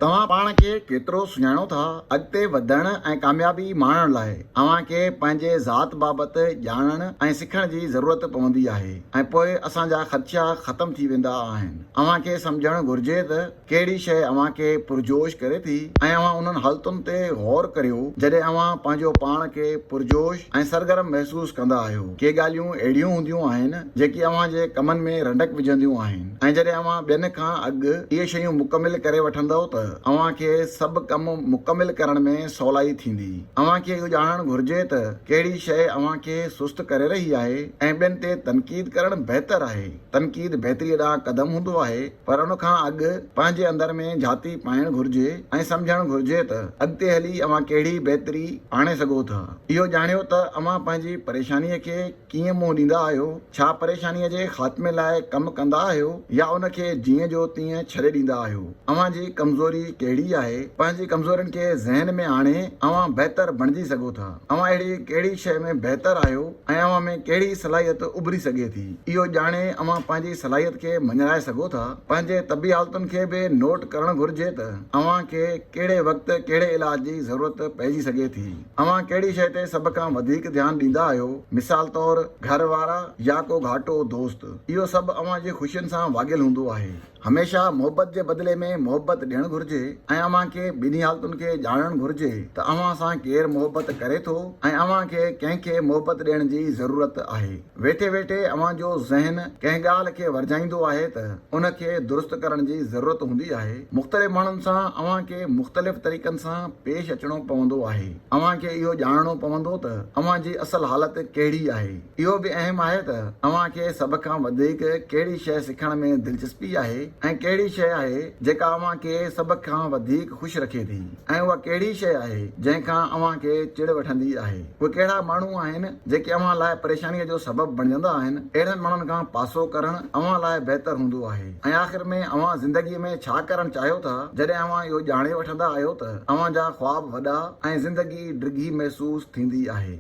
तव्हां पाण खे केतिरो सुञाणो था अॻिते वधण ऐं कामयाबी माणण लाइ अव्हांखे पंहिंजे ज़ात बाबति ॼाणण ऐं सिखण जी ज़रूरत पवंदी आहे ऐं पोइ असांजा ख़दशा ख़तम थी वेंदा आहिनि। अव्हांखे सम्झणु घुर्जे त कहिड़ी शइ अव्हांखे पुरजोश करे थी ऐं अव्हां उन्हनि हालतुनि ते गौर करियो जॾहिं अव्हां पंहिंजो पाण खे पुरजोश ऐं सरगर्म महसूस कंदा आहियो। के ॻाल्हियूं अहिड़ियूं हूंदियूं आहिनि जेकी अव्हांजे कमनि में रंडक विझंदियूं आहिनि ऐं जॾहिं अव्हां ॿियनि खां अॻु इहे शयूं मुकमिल करे वठंदव त अव्हांखे सभु कम मुकमिल करण में सवलाई थींदी। अव्हांखे इहो ॼाणणु घुर्जे त कहिड़ी शइ अव्हांखे सुस्त करे रही आहे ऐं ॿियनि ते तनक़ीद करणु बहितर आहे। तनक़ीद बहितरीअ ॾांहुं क़दम हूंदो आहे, पर उन खां अॻु पंहिंजे अंदर में जाती पाइणु घुर्जे ऐं सम्झणु घुर्जे त अॻिते हली अव्हां कहिड़ी बहितरी आणे सघो था। इहो ॼाणियो त अव्हां पंहिंजी परेशानीअ खे कीअं मुंहुं ॾींदा आहियो। छा परेशानीअ जे ख़ात्मे लाइ कमु कंदा आहियो या उनखे जीअं जो तीअं छॾे ॾींदा आहियो। अव्हांजी कमज़ोरी कहिड़ी आहे, पंहिंजी कमज़ोरियुनि खे ज़हन में आणे अव्हां बहितर बणिजी सघो था। अव्हां अहिड़ी कहिड़ी शइ में बहितर आहियो ऐं अव्हां में कहिड़ी सलाहियत उभरी सघे थी। इहो ॼाणे अव्हां पंहिंजी सलाहियत खे मञाए सघो था। पंहिंजे तबी हालतुनि खे बि नोट करणु घुर्जे त अव्हांखे कहिड़े वक़्तु कहिड़े इलाज जी ज़रूरत पइजी सघे थी। अव्हां कहिड़ी शइ ते सभ खां वधीक ध्यानु ॾींदा आहियो, मिसाल तौरु घर वारा या को घाटो दोस्त। इहो सभु अव्हांजी ख़ुशियुनि सां वाॻियल हूंदो आहे। हमेशा मोहबत जे बदिले में मोहबत ॾियणु घुर्जे ऐं अव्हांखे ॿिन्ही हालतुनि खे ॼाणणु घुर्जे त अव्हां सां केरु मोहबत करे थो ऐं अव्हांखे कंहिंखे मोहबत ॾियण जी ज़रूरत आहे। वेठे वेठे अव्हांजो ज़हन कंहिं ॻाल्हि खे वरजाईंदो आहे त उनखे दुरुस्त करण जी ज़रूरत हूंदी आहे। मुख़्तलिफ़ माण्हुनि सां अव्हांखे मुख़्तलिफ़ तरीक़नि सां पेश अचणो पवंदो आहे। अव्हांखे इहो ॼाणणो पवंदो त अव्हांजी असल हालत कहिड़ी आहे। इहो बि अहम आहे त अव्हांखे सभ खां वधीक कहिड़ी शइ सिखण में दिलचस्पी आहे ऐं कहिड़ी शइ आहे जेका अव्हांखे सभ खां वधीक ख़ुशि रखे थी ऐं उहा कहिड़ी शइ आहे जंहिंखां अव्हांखे चिड़ वठंदी आहे। उहे कहिड़ा माण्हू आहिनि जेके अव्हां लाइ परेशानीअ जो सबबु बणिजंदा आहिनि। अहिड़नि माण्हुनि खां पासो करणु अव्हां लाइ बहितर हूंदो आहे। ऐं आख़िर में अव्हां ज़िंदगीअ में छा करणु चाहियो था, जॾहिं अव्हां इहो ॼाणे वठंदा आहियो त अव्हांजा ख़्वाब वॾा ऐं ज़िंदगी डिघी महसूस थींदी आहे।